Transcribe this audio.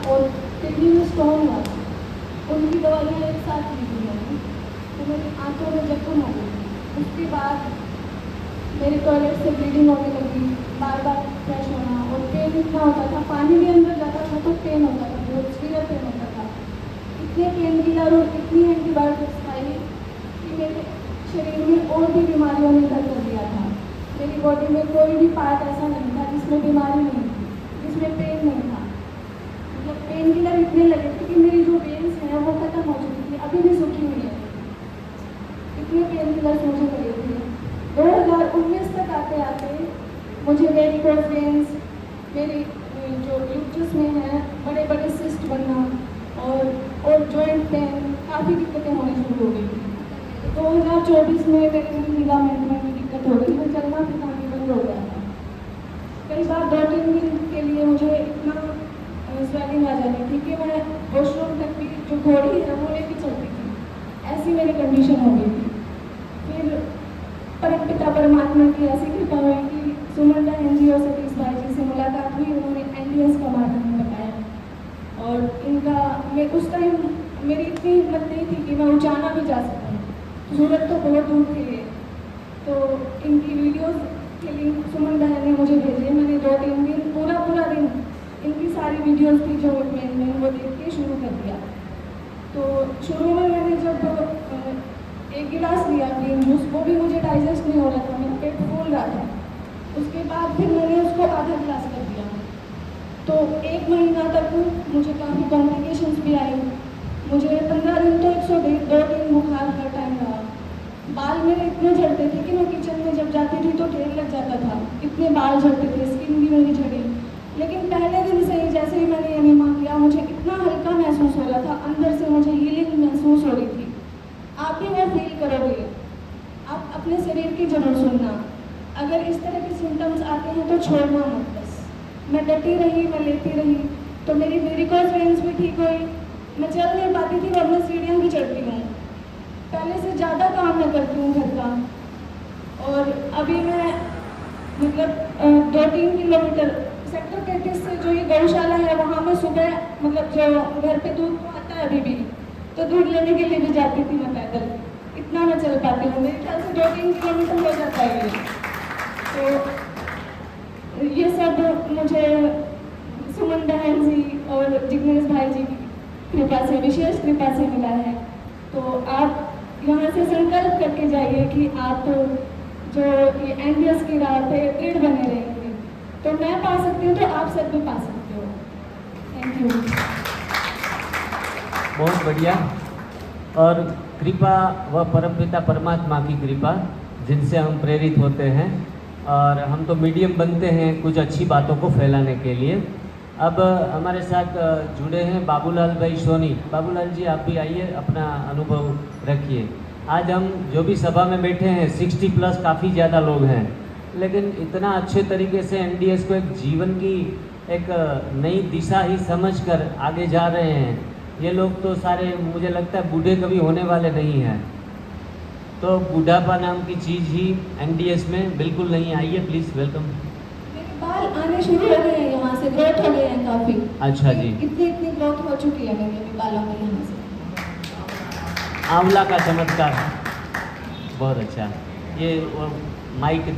और किडनी में स्टोन हुआ था। उनकी दवाइयाँ एक साथ ली थी मैंने, तो मेरी आँखों में जख्म हो गई थी। उसके बाद मेरे टॉयलेट से ब्लीडिंग होने लगी, बार बार फ्रेश होना, और पेन इतना होता था, पानी भी अंदर जाता था तो पेन होता था, बहुत सीवियर पेन होता था। इतने पेन किलर और इतनी एंटीबायोटिक्स खाई कि मेरे शरीर में और भी बीमारियों ने घर कर दिया था। मेरी बॉडी में कोई भी पार्ट ऐसा नहीं था जिसमें बीमारी नहीं थी, जिसमें पेन नहीं था। मतलब पेन किलर इतने लगे थे कि मेरी जो वेन्स हैं वो खत्म हो चुकी थी, अभी भी सूखी हुई है। इतने पेन किलर्स मुझे लगे थे। 2019 तक आते आते मुझे मेरी वेन्स, मेरी जो यूट्रस में है बड़े बड़े सिस्ट बनना और जॉइंट पेन, काफ़ी दिक्कतें होनी शुरू हो गई थी। 2024 में मेरे लिगामेंट में भी दिक्कत हो गई, मैं चलना फिरना भी बंद हो गया था। कई बार 2-3 दिन के लिए मुझे इतना स्वेलिंग आ जाती थी कि मैं वॉशरूम तक भी जो घोड़ी है वो लेके चलती थी, ऐसी मेरी कंडीशन हो गई थी। फिर परमपिता परमात्मा की ऐसी कृपा हुई कि सुमन बहन जी और सतीश भाई जी से मुलाकात हुई, उन्होंने एनडीएस का माध्यम बताया। और इनका मैं उस टाइम मेरी इतनी हिम्मत नहीं थी कि मैं उचाना भी जा सकूँ, सूरत तो बहुत दूर थे ये। तो इनकी वीडियोस के लिंक सुमन बहन ने मुझे भेजे, मैंने 2-3 दिन पूरा दिन इनकी सारी वीडियोस थी जो मैंने वो देख के शुरू कर दिया। तो शुरू में मैंने जब 1 गिलास लिया ग्रीन जूस, वो भी मुझे डाइजेस्ट नहीं हो रहा था, मेरा पेट फूल रहा था। उसके बाद फिर मैंने उसको आधा गिलास कर दिया। तो 1 महीना तक मुझे काफ़ी कॉम्प्लिकेशंस भी आई। मुझे 15 दिन तो 102 दिन बुखार हर टाइम रहा। बाल मेरे इतने झड़ते थे कि मैं किचन में जब जाती थी तो ढेर लग जाता था, इतने बाल झड़ते थे, स्किन भी मेरी झड़ी। लेकिन पहले दिन से ही जैसे ही मैंने एनीमा किया, मुझे इतना हल्का महसूस हो रहा था, अंदर से मुझे हीलिंग महसूस हो रही थी। आप भी वो फील करोगे, आप अपने शरीर की जरूर सुनना। अगर इस तरह के सिम्टम्स आते हैं तो छोड़ना मत बस। मैं डटी रही, मैं लेती रही, तो मेरी वेरिकोज वेन्स भी ठीक हुई। मैं चल नहीं पाती थी और मैं सीढ़ियाँ भी चढ़ती हूँ। पहले से ज़्यादा काम मैं करती हूँ घर का। और अभी मैं मतलब 2-3 किलोमीटर सेक्टर 33 से जो ये गौशाला है वहाँ मैं सुबह मतलब जो घर पे दूध तो आता है अभी भी, तो दूध लेने के लिए भी जाती थी मैं पैदल। इतना मैं चल पाती हूँ, मेरे ख्याल से 2-3 किलोमीटर हो जाता है ये। तो ये सब मुझे सुमन बहन जी और जिग्नेश भाई जी की कृपा से, विशेष कृपा से मिला है। तो आप यहाँ से संकल्प करके जाइए कि आप जो ये एनडीएस की राह पे दृढ़ बने रहेंगे, तो मैं पा सकती हूँ तो आप सब भी पा सकते हो। Thank you. बहुत बढ़िया। और कृपा व परमपिता परमात्मा की कृपा जिनसे हम प्रेरित होते हैं, और हम तो मीडियम बनते हैं कुछ अच्छी बातों को फैलाने के लिए। अब हमारे साथ जुड़े हैं बाबूलाल भाई सोनी। बाबूलाल जी आप भी आइए, अपना अनुभव रखिए। आज हम जो भी सभा में बैठे हैं 60+ काफ़ी ज़्यादा लोग हैं, लेकिन इतना अच्छे तरीके से एनडीएस को एक जीवन की एक नई दिशा ही समझकर आगे जा रहे हैं। ये लोग तो सारे मुझे लगता है बूढ़े कभी होने वाले नहीं हैं। तो बुढ़ापा नाम की चीज़ ही एनडीएस में बिल्कुल नहीं। आइए प्लीज़, वेलकम। मेरे बाल आने शुरू हो गए हैं, यहाँ से ग्रोथ हो गए हैं काफ़ी। अच्छा जी। इतनी ग्रोथ हो चुकी है मेरे अभी बालों में यहाँ से। आंवला का चमत्कार, बहुत अच्छा। ये माइक दे